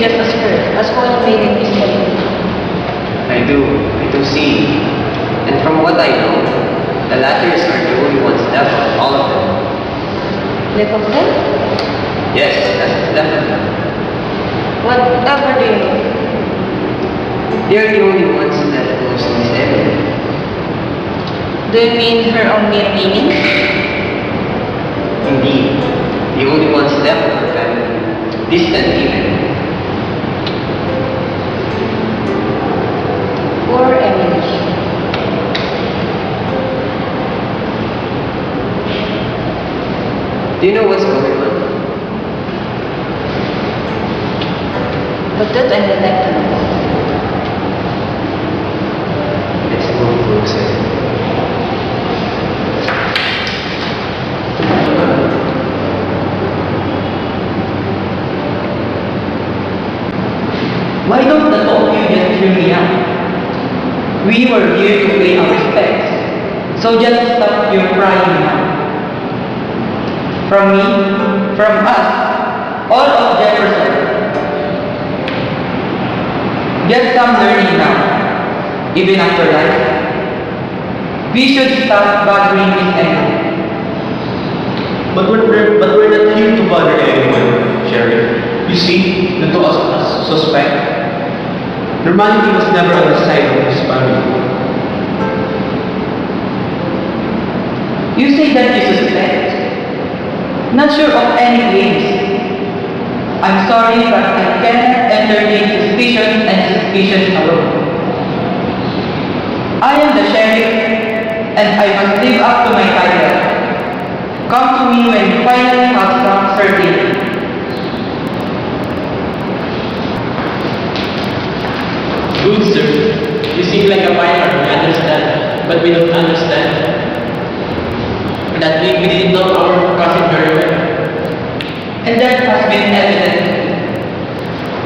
just as her, as what you made in history. I do see. And from what I know, the latter are the only ones left of all of them. Left of them? Yes, that's left of them. Whatever do you know? They are the only ones left close to Miss Emily. Do you mean her own mere meaning? Indeed, the only ones left of her family. Distant even. Poor Emily. Do you know what's going on? But that I would like to know. Let's go closer. Why don't the two of you just hear me out? We were here to pay our respects, so just stop your crying now. From me, from us, all of Jefferson. Get some learning now, even after life. We should stop bothering Miss Emily. But we're not here to bother anyone, Sheriff. You see, the two of us suspect. Normality was never on the side of his family. You say that you suspect? Not sure of any claims. I'm sorry, but I cannot entertain suspicion and suspicion alone. I am the sheriff, and I must live up to my title. Come to me when you finally have some certainty. Good sir, you seem like a fighter, we understand, but we don't understand that we didn't know our cousin very well. And that has been evident.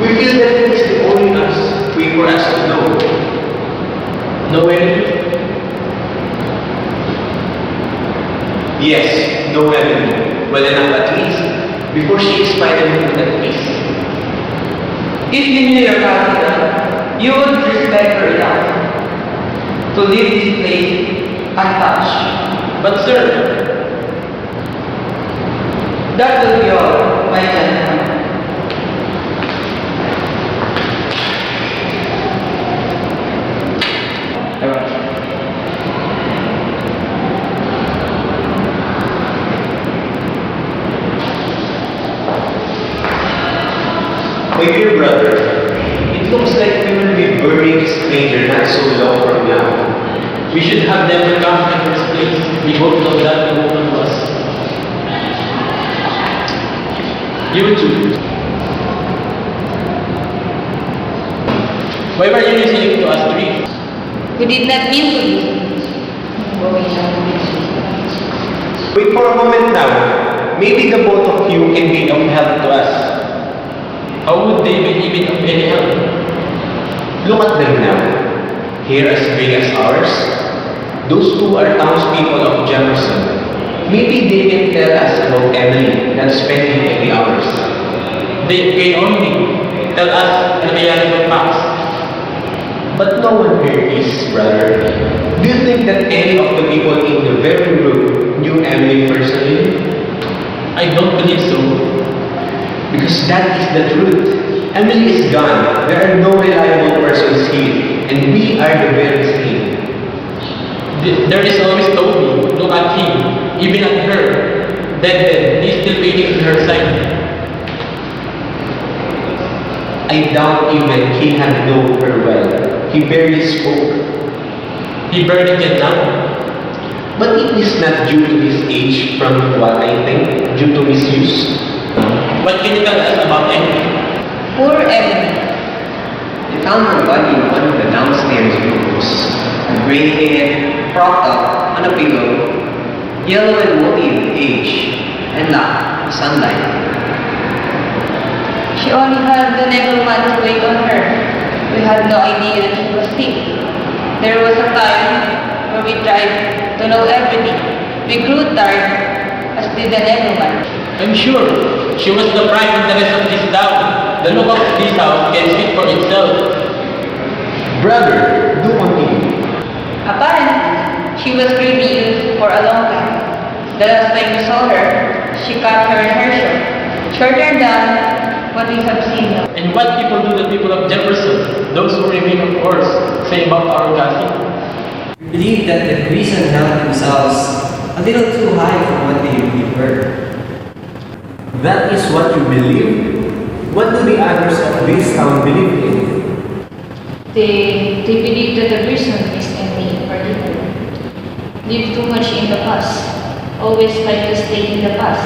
We feel that it is the only way for us to know. No way. Yes, no evidence. Well enough at least, before she is finally put at peace. If you knew your cousin, you would respect her enough to leave this place untouched. But sir, That will be all, my gentleman. My dear brother, it looks like we will be burying a stranger not so long from now. we should have never come in this place. We both know that the woman was. You too. Why were you listening to us three? We did not mean to be. Wait for a moment now. Maybe the both of you can be of help to us. How would they be even of any help? Look at them now. Hair as big as ours. Those two are townspeople of Jefferson. Maybe they can tell us about Emily not spending any hours. They can only tell us the reality facts. But no one here is, brother. Do you think that any of the people in the very room knew Emily personally? I don't believe so. Because that is the truth. Emily is gone. There are no reliable persons here. And we are the very same. There is always Toby. Look at him. Even at her. Dead. He's still waiting on her side. I doubt even he had known her well. He barely spoke. He barely can now. But it is not due to his age, from what I think, due to misuse. What can you tell us about Emily? Poor Emily. They found her body in one of the downstairs rooms. Her gray hair, propped up on a pillow, yellow and moldy with age, and lacked sunlight. She only had the necromancer wait on her. We had no idea that she was sick. There was a time where we tried to know everything. We grew tired, as did the necromancer. I'm sure she was the prime interest of this town. the look of this house can speak for itself. Brother, do continue. Apparently, she was gravely ill for a long time. The last time we saw her, she cut her hair shorter than what we have seen now. And what people do the people of Jefferson, those who remain of course, say about our Garcia? We believe that the GREIRSON held themselves a little too high for what they really were. That is what you believe? What do the others of this town believe in? They believe that the reason is enemy in particular. Live too much in the past. Always like to stay in the past.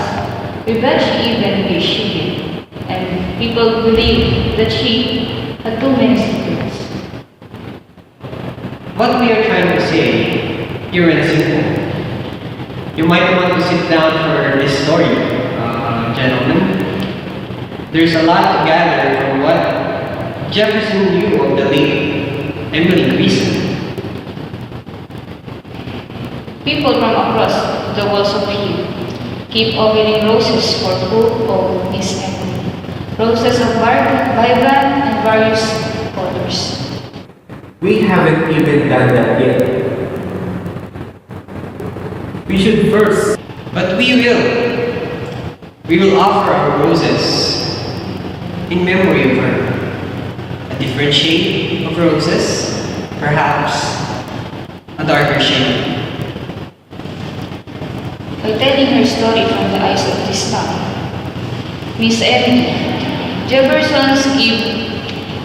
Revenge even wish she did. And people believe that she had too many secrets. What we are trying to say, pure and simple. You might want to sit down for this story, gentlemen. There's a lot to gather from what Jefferson knew of the late Emily GREIRSON. People from across the walls of here keep offering roses for poor Miss Emily. Roses of vibrant and various colors. We haven't even done that yet. We should first, but we will. We will offer our roses in memory of her. A different shade of roses, perhaps a darker shade. By telling her story from the eyes of this town, Miss Emily, Jeffersons give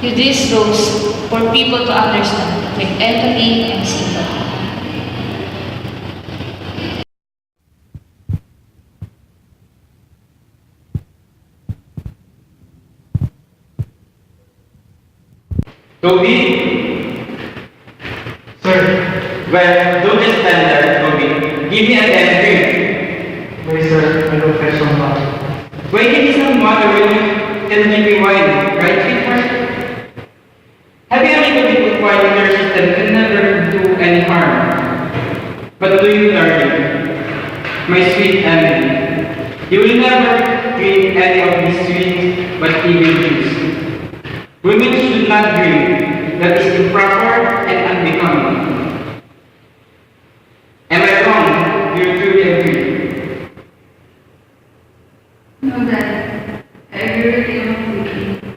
you this rose for people to understand with empathy and sympathy. Toby? Sir? Well, don't just stand there, Toby. Give me a damn drink. Wait, sir, I don't feel so much. Why give me some water when you can give me wine, right, sweetheart? Having a little bit of wine in your system can never do any harm. But do you, darling? My sweet Emily, you will never drink any of these sweet but evil juice. Women should not drink. That is improper and unbecoming. Am I wrong? Do you truly agree? No, Dad. I agree with you.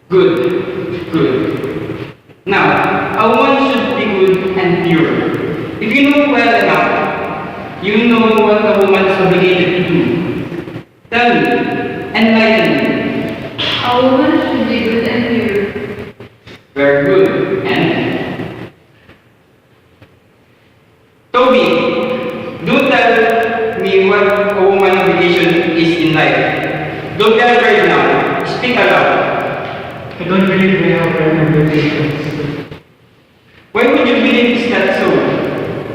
Good. Good. Now, a woman should be good and pure. If you know well enough, you know what a woman is obligated to do. Tell me, enlighten me. A woman should be good and pure. Very good. And Toby, do tell me what a woman's obligation is in life. Don't tell right now. Speak aloud. I don't believe we have any obligations. Why would you believe is that so?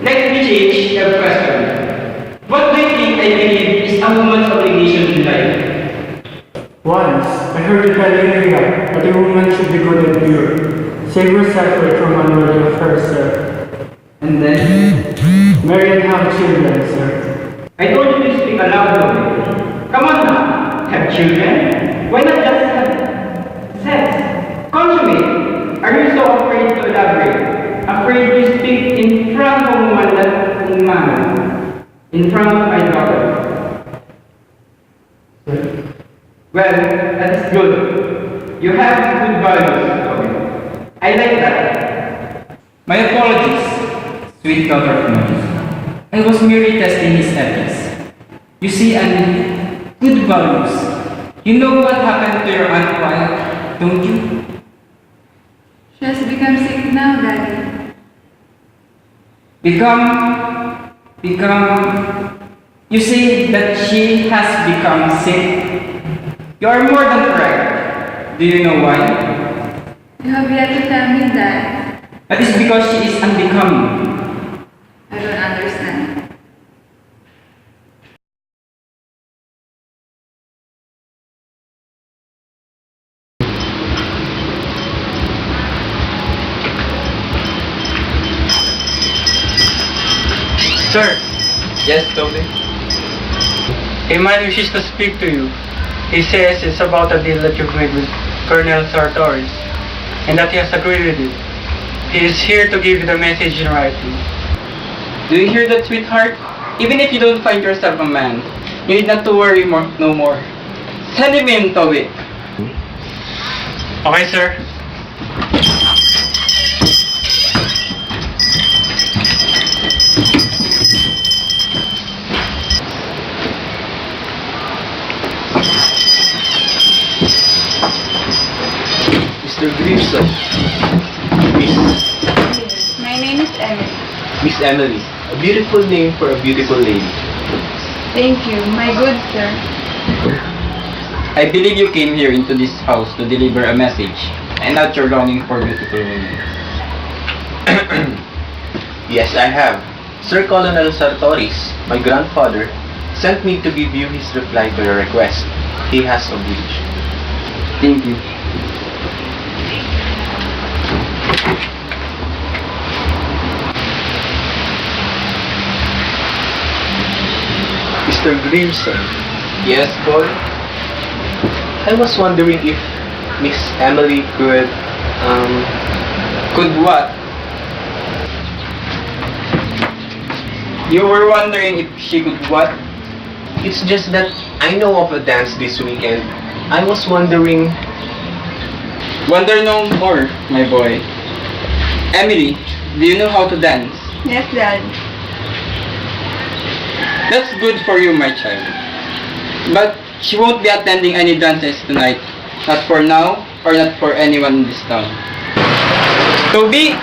Let me change the question. What do you think I believe is a woman's obligation in life? Once, I heard you tell Lydia that a woman should be good and pure. Save herself away from unworthy affairs, sir. And then, Marry and have children, sir. I told you to speak aloud, Toby. Come on now. Have children? Why not just have sex? Consummate. Are you so afraid to elaborate? Afraid to speak in front of a woman that in manner? In front of my daughter? Sir. Well, that's good. You have good values, Toby. I like that. My apologies, sweet daughter of mine. I was merely testing his ethics. You see, and good values. You know what happened to your Aunt Wyatt, don't you? She has become sick now, Daddy. You say that she has become sick? You are more than correct. Do you know why? You have yet to tell me that. That is because she is unbecoming. I don't understand. Sir, Yes, Toby? a man wishes to speak to you. He says it's about a deal that you've made with Colonel Sartorius, and that he has agreed with it. He is here to give you the message in writing. Do you hear that, sweetheart? Even if you don't find yourself a man, you need not to worry no more. Send him in, Tobe. Okay, sir. Mr. GREIRSON. My name is Emily. Miss Emily. A beautiful name for a beautiful lady. Thank you, my good sir. I believe you came here into this house to deliver a message, and not your longing for beautiful women. Yes, I have. Sir Colonel Sartorius, my grandfather, sent me to give you his reply to your request. He has obliged. Thank you. Mr. GREIRSON. Yes, Paul? I was wondering if Miss Emily could, Could what? You were wondering if she could what? it's just that I know of a dance this weekend. I was wondering, Wonder no more, my boy. Emily, do you know how to dance? Yes, Dad. That's good for you, my child. But she won't be attending any dances tonight. Not for now, or not for anyone in this town. Toby,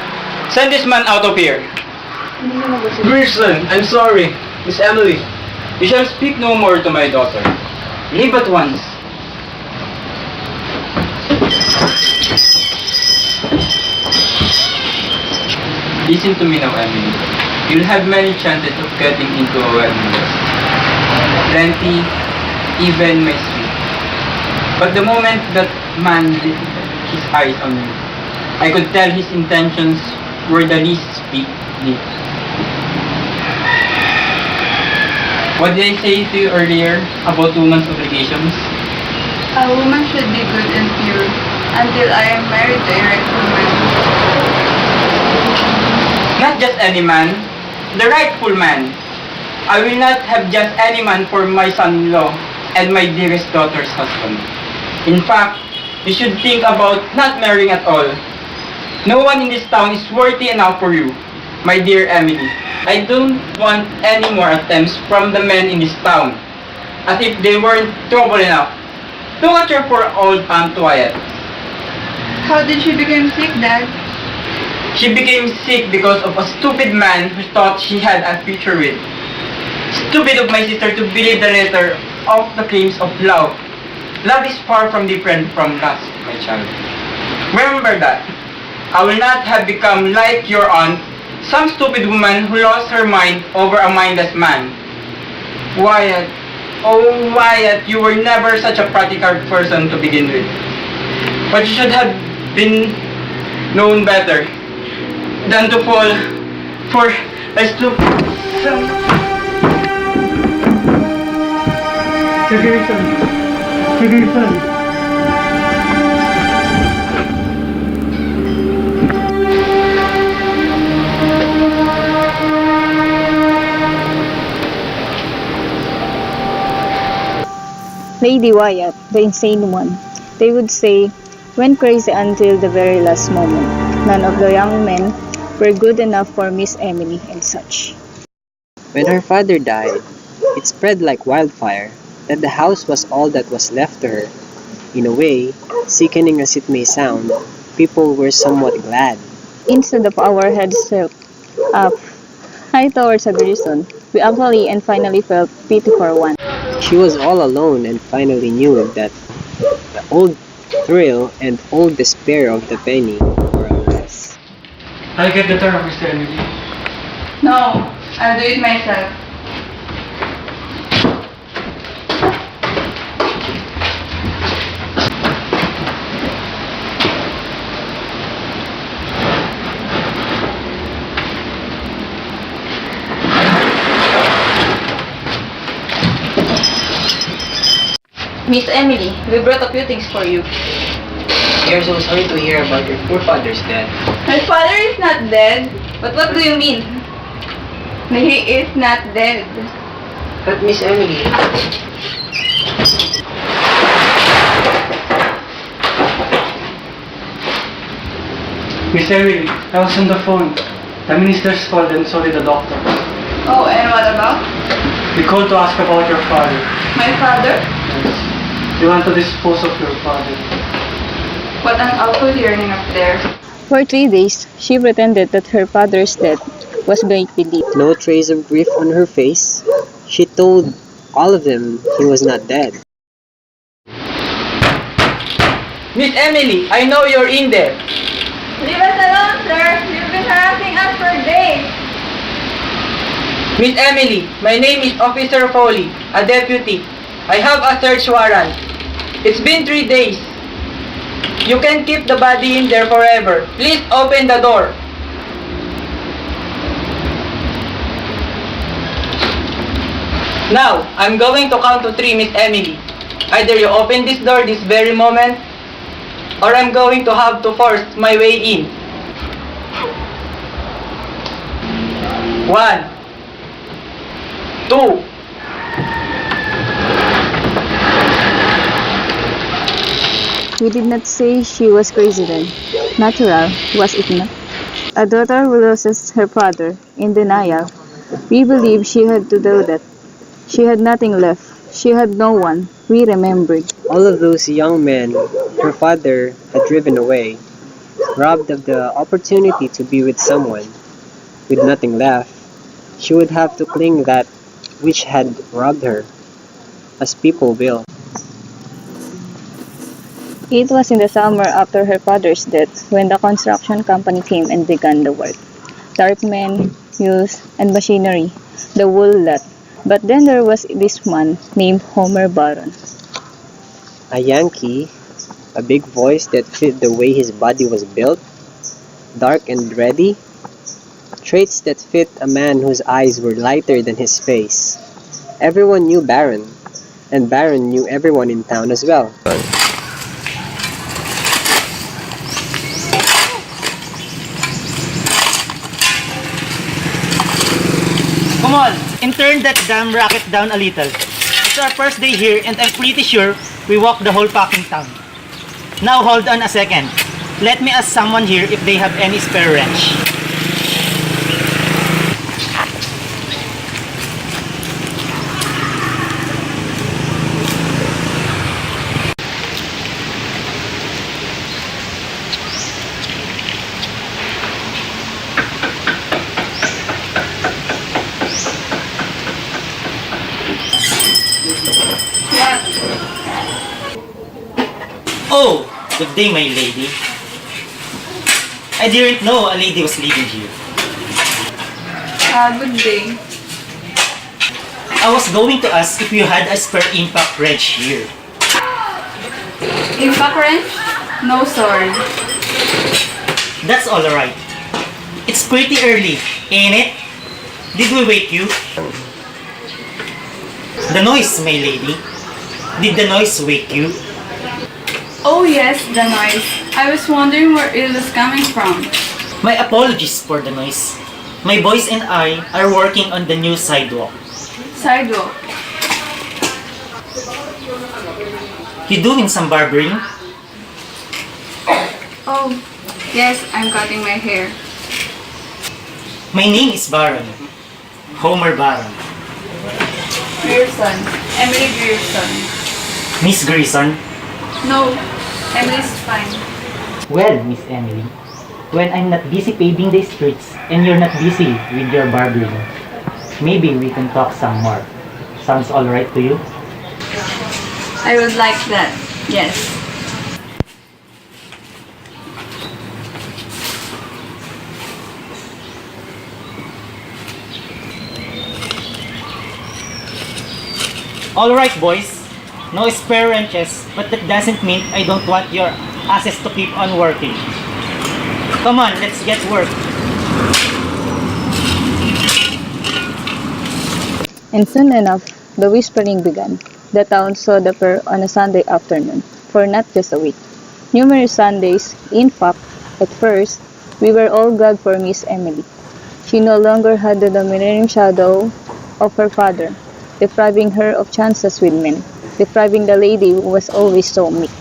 send this man out of here. GREIRSON, I'm sorry. Miss Emily, You shall speak no more to my daughter. Leave at once. Listen to me now, Emily. You'll have many chances of getting into a wedding dress. Plenty, even my sweet. But the moment that man lifted his eyes on you, I could tell his intentions were the least speak. What did I say to you earlier about woman's obligations? A woman should be good and pure until I am married to a rightful man. Not just any man, the rightful man. I will not have just any man for my son-in-law and my dearest daughter's husband. In fact, you should think about not marrying at all. No one in this town is worthy enough for you, my dear Emily. I don't want any more attempts from the men in this town, as if they weren't trouble enough. Look at your poor old Aunt Wyatt. How did she become sick, Dad? She became sick because of a stupid man who thought she had a future with. Stupid of my sister to believe the letter of the claims of love. Love is far from different from lust, my child. Remember that. I will not have become like your aunt, some stupid woman who lost her mind over a mindless man. Wyatt, oh Wyatt, you were never such a practical person to begin with. But you should have been known better than to fall for a stupid... Sir GREIRSON. Sir GREIRSON. Lady Wyatt, the insane one. They would say, went crazy until the very last moment. None of the young men were good enough for Miss Emily and such. When her father died, it spread like wildfire that the house was all that was left to her. In a way, sickening as it may sound, people were somewhat glad. Instead of our heads held up high towards a GREIRSON, we actually and finally felt pity for one. She was all alone and finally knew that the old thrill and old despair of the penny were a mess. I'll get the term, Mr. Emily. No, I'll do it myself. Miss Emily, we brought a few things for you. We are so sorry to hear about your poor father's death. My father is not dead. But what do you mean? He is not dead. But Miss Emily, Miss Emily, I was on the phone. The ministers called and so did the doctor. Oh, and what about? We called to ask about your father. My father? Yes. They want to dispose of your father. What an awful yearning up there. For 3 days, she pretended that her father's death was make-believe. no trace of grief on her face. She told all of them he was not dead. Miss Emily, I know you're in there. Leave us alone, sir. You've been harassing us for days. Miss Emily, my name is Officer Foley, a deputy. I have a search warrant. It's been 3 days. You can keep the body in there forever. Please open the door. Now, I'm going to count to 3, Miss Emily. Either you open this door this very moment, or I'm going to have to force my way in. 1, 2. We did not say she was crazy then. Natural, was it not? A daughter who loses her father, in denial. We believe she had to do that. She had nothing left. She had no one. We remembered. All of those young men her father had driven away, robbed of the opportunity to be with someone. With nothing left, she would have to cling that which had robbed her, as people will. It was in the summer after her father's death when the construction company came and began the work. Dark men, mules, and machinery, the whole lot. But then there was this man named Homer Barron. A Yankee, a big voice that fit the way his body was built, dark and ready, traits that fit a man whose eyes were lighter than his face. Everyone knew Barron, and Barron knew everyone in town as well. Come on, and turn that damn racket down a little. It's our first day here and I'm pretty sure we walk the whole fucking town. Now hold on a second. Let me ask someone here if they have any spare wrench. Oh, good day, my lady. I didn't know a lady was living here. Good day. I was going to ask if you had a spare impact wrench here. Impact wrench? No, sorry. That's alright. It's pretty early, ain't it? Did we wake you? The noise, my lady. Did the noise wake you? Oh yes, the noise. I was wondering where it was coming from. My apologies for the noise. My boys and I are working on the new sidewalk. Sidewalk. You doing some barbering? Oh, yes, I'm cutting my hair. My name is Barron. Homer Barron. GREIRSON. Emily GREIRSON. Miss GREIRSON? No, Emily's fine. Well, Miss Emily, when I'm not busy paving the streets and you're not busy with your barbering, maybe we can talk some more. Sounds alright to you? I would like that. Yes. Alright, boys. No spare wrenches, but that doesn't mean I don't want your asses to keep on working. Come on, let's get work. And soon enough, the whispering began. The town saw the pair on a Sunday afternoon, for not just a week. Numerous Sundays, in fact. At first, we were all glad for Miss Emily. She no longer had the domineering shadow of her father, depriving her of chances with men, depriving the lady who was always so meek.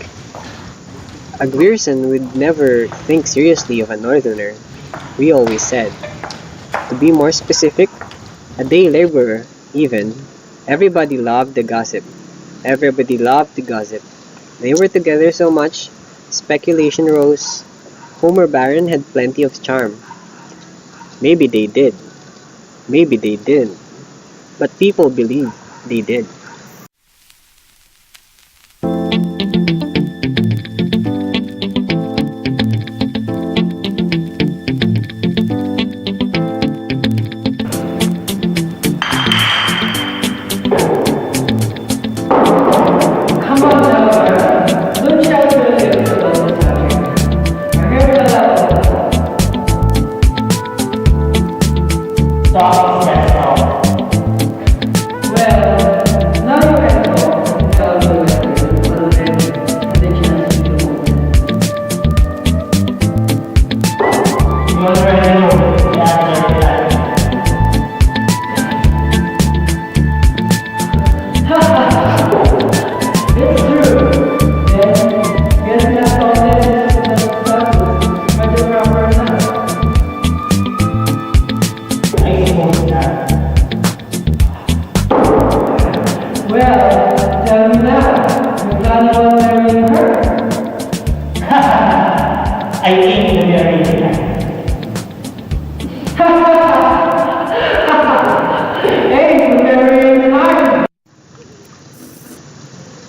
A GREIRSON would never think seriously of a northerner, we always said. To be more specific, a day laborer, even. Everybody loved the gossip. Everybody loved the gossip. They were together so much, speculation rose. Homer Baron had plenty of charm. Maybe they did. Maybe they didn't. But people believed they did.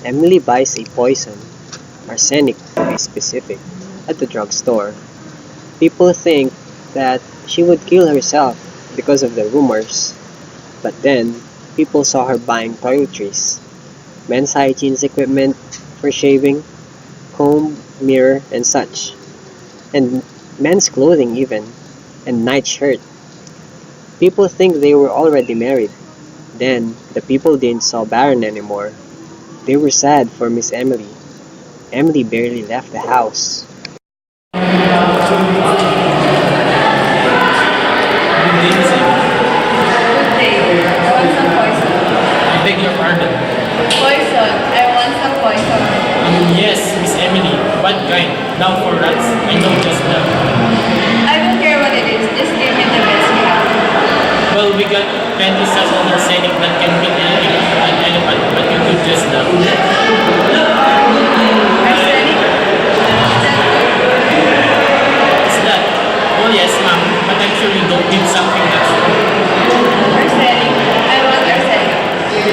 Emily buys a poison, arsenic to be specific, at the drugstore. People think that she would kill herself because of the rumors. But then, people saw her buying toiletries, men's hygiene equipment for shaving, comb, mirror, and such. And men's clothing even, and nightshirt. People think they were already married. Then, the people didn't saw Baron anymore. They were sad for Miss Emily. Emily barely left the house. I beg your pardon. Poison. I want some poison. Yes, Miss Emily. What kind? Now for rats? I know just now. I don't care what it is. Just give me the best you have. Well, we got 20 cells on arsenic that can beat anything an elephant, but you could just now. Arsenic? Is that? Oh yes, ma'am. But I'm sure you don't need something that's Arsenic. I want arsenic.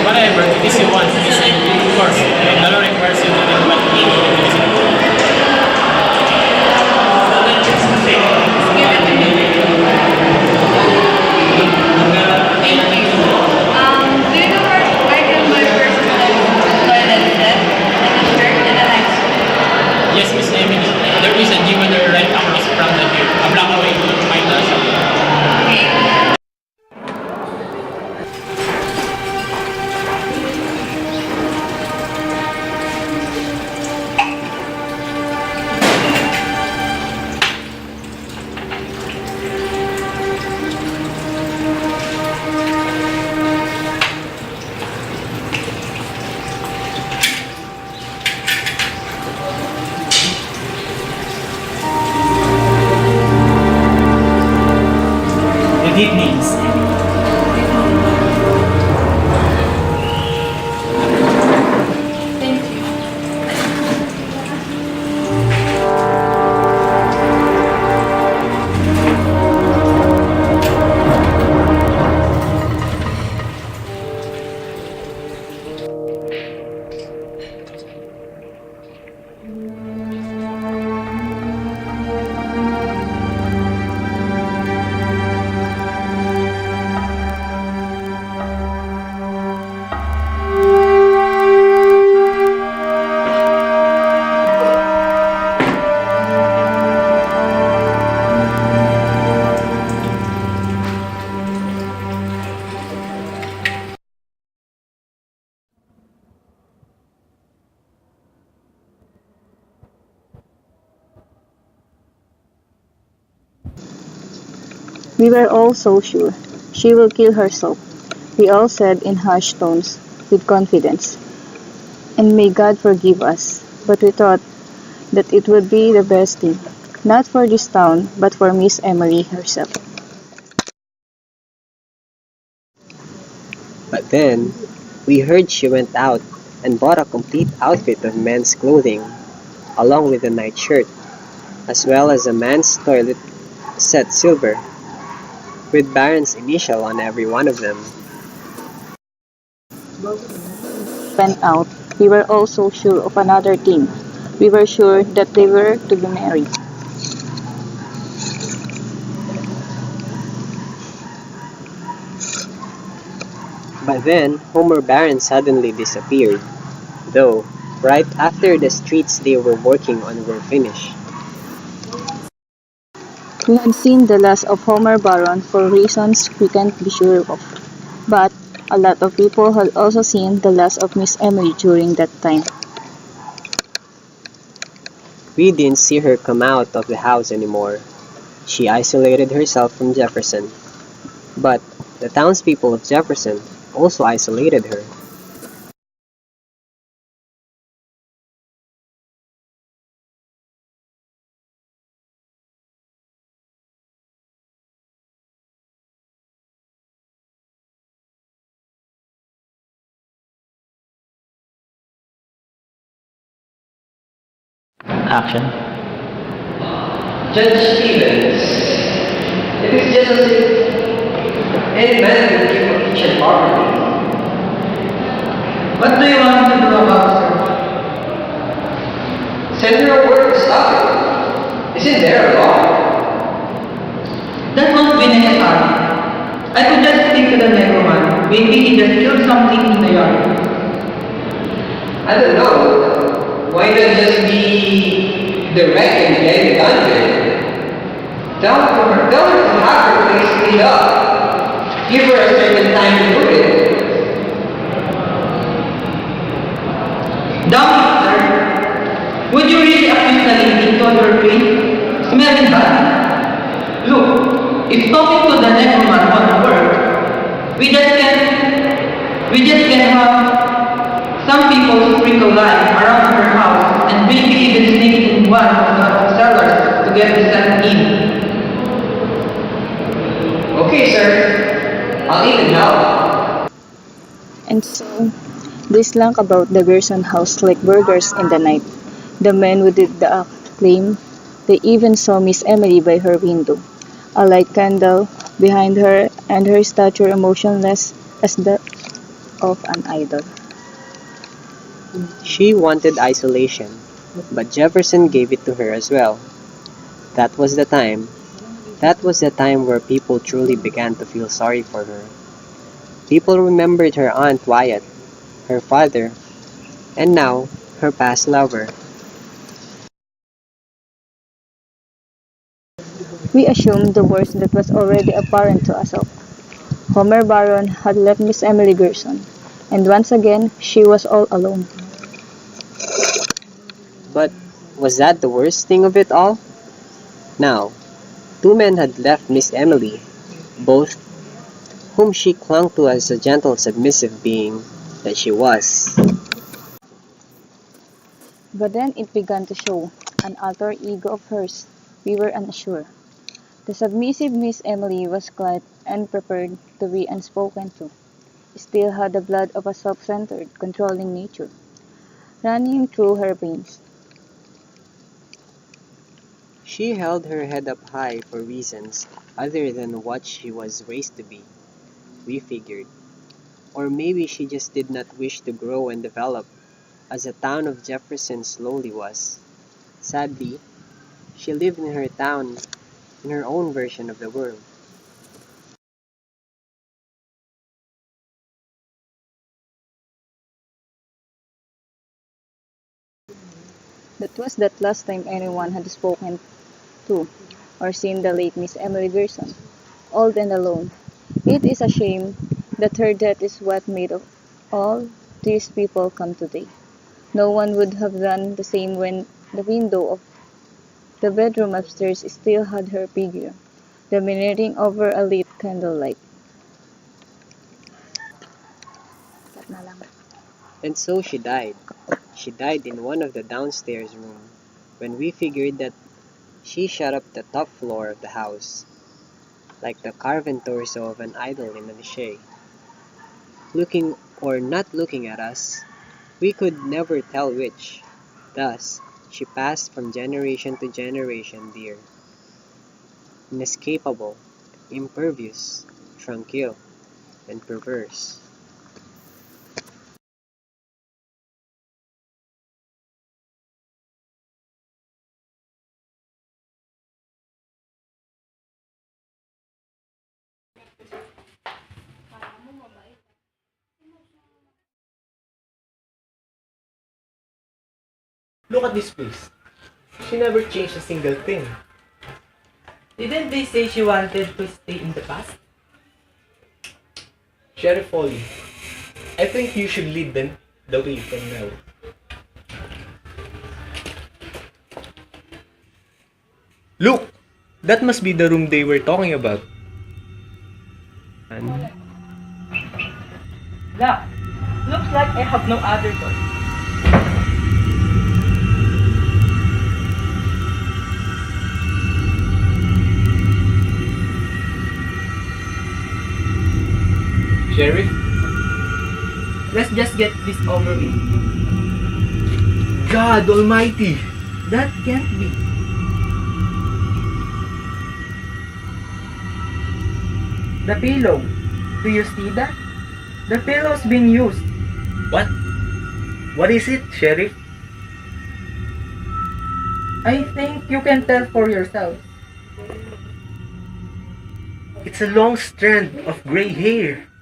whatever it is you want, Miss Emily. Of course, the law requires you to take what you need. Give it to me. Thank you. Do you know where I can buy first toilet set and a shirt and a nice suit? Yes, Miss Emily. There is a jeweler right across from the here. A block away to find us. Okay. Good evening, Miss Emily. Thank you. We were all so sure she will kill herself. We all said in hushed tones with confidence, and may God forgive us. But we thought that it would be the best thing, not for this town, but for Miss Emily herself. But then, we heard she went out and bought a complete outfit of men's clothing, along with a nightshirt, as well as a man's toilet set silver, with Baron's initial on every one of them. Went out, we were all so sure of another thing. We were sure that they were to be married. But then, Homer Baron suddenly disappeared, though, right after the streets they were working on were finished. We had seen the last of Homer Baron for reasons we can't be sure of. But a lot of people had also seen the last of Miss Emily during that time. We didn't see her come out of the house anymore. She isolated herself from Jefferson. But the townspeople of Jefferson also isolated her. Action. Judge Stevens, it is just as if any man could keep a kitchen properly. What do you want me to do about her? Send her a word to stop it. Isn't there a law? That won't be necessary. I could just speak to the necroman. Maybe he just killed something in the yard. I don't know. Why not just be direct and get it done with? Tell her to have her place cleaned up. Give her a certain time to do it. Damn it, sir. Would you really accuse the lady to her face? Smelling bad. Look, if talking to the necroman won't work, we just can have some people sprinkle lime around her house and maybe even sneak in one of the cellars to get the scent in. Okay, sir. I'll even help. And so, they slunk about the Gerson house like burglars in the night. The men who did the act claimed they even saw Miss Emily by her window, a light candle behind her and her stature motionless as that of an idol. She wanted isolation, but Jefferson gave it to her as well. That was the time. That was the time where people truly began to feel sorry for her. People remembered her Aunt Wyatt, her father, and now her past lover. We assumed the worst that was already apparent to us all. Homer Baron had left Miss Emily Gerson, and once again she was all alone. But was that the worst thing of it all? Now, two men had left Miss Emily, both whom she clung to as a gentle, submissive being that she was. But then it began to show, an alter ego of hers. We were unsure. The submissive Miss Emily was quiet and prepared to be unspoken to. Still had the blood of a self-centered, controlling nature running through her veins. She held her head up high for reasons other than what she was raised to be, we figured. Or maybe she just did not wish to grow and develop as the town of Jefferson slowly was. Sadly, she lived in her town in her own version of the world. That was that last time anyone had spoken to or seen the late Miss Emily Gerson, old and alone. It is a shame that her death is what made of all these people come today. No one would have done the same when the window of the bedroom upstairs still had her figure. dominating over a lit candlelight. Cut na lang. And so she died. She died in one of the downstairs room when we figured that she shut up the top floor of the house, like the carven torso of an idol in a niche. Looking or not looking at us, we could never tell which. Thus, she passed from generation to generation, dear. Inescapable, impervious, tranquil, and perverse. Look at this place. She never changed a single thing. Didn't they say she wanted to stay in the past? Sheriff Foley, I think you should lead them the way from now. Look! That must be the room they were talking about. Yeah, looks like I have no other choice. Sheriff? Let's just get this over with. God Almighty! That can't be. The pillow. Do you see that? The pillow's been used. What? What is it, Sheriff? I think you can tell for yourself. It's a long strand of gray hair.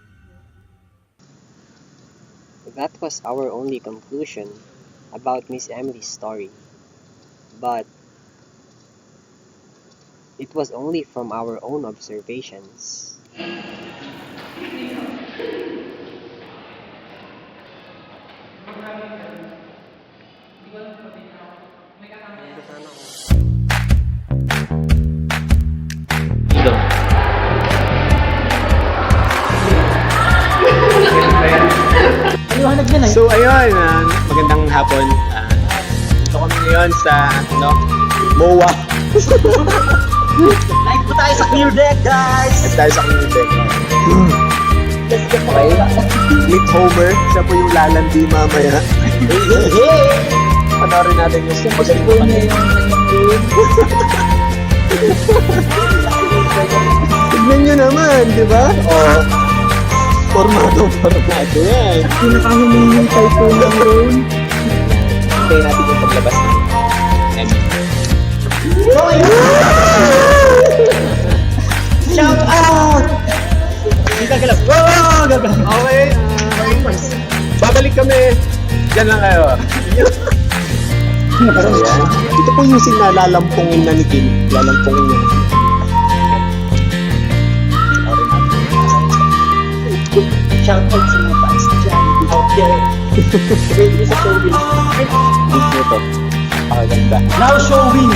That was our only conclusion about Miss Emily's story. But it was only from our own observations. So ayun, magandang hapon. Dito kami ngayon sa MOA. Live po tayo sa clear deck, guys! At tayo sa clear deck. Okay. Meet Homer. Siya po yung lalandi mamaya. Panoorin natin yung magaling po niya yung tignan nyo naman, di ba? Oo. Formado yan. Pinakahumihintay ko ng room. Hintayin natin yung paglabas niya. Shout out! Hindi gagalaw. Wow! Gagalaw. Okay. Babalik kami. Diyan lang kayo. Ayan. Ito po yung sinalalampungin na ni Kim. Lalampungin niya. Shout out sa mga fans dyan out there. Ready sa showbiz. Ito. Pakaganda. Now showing!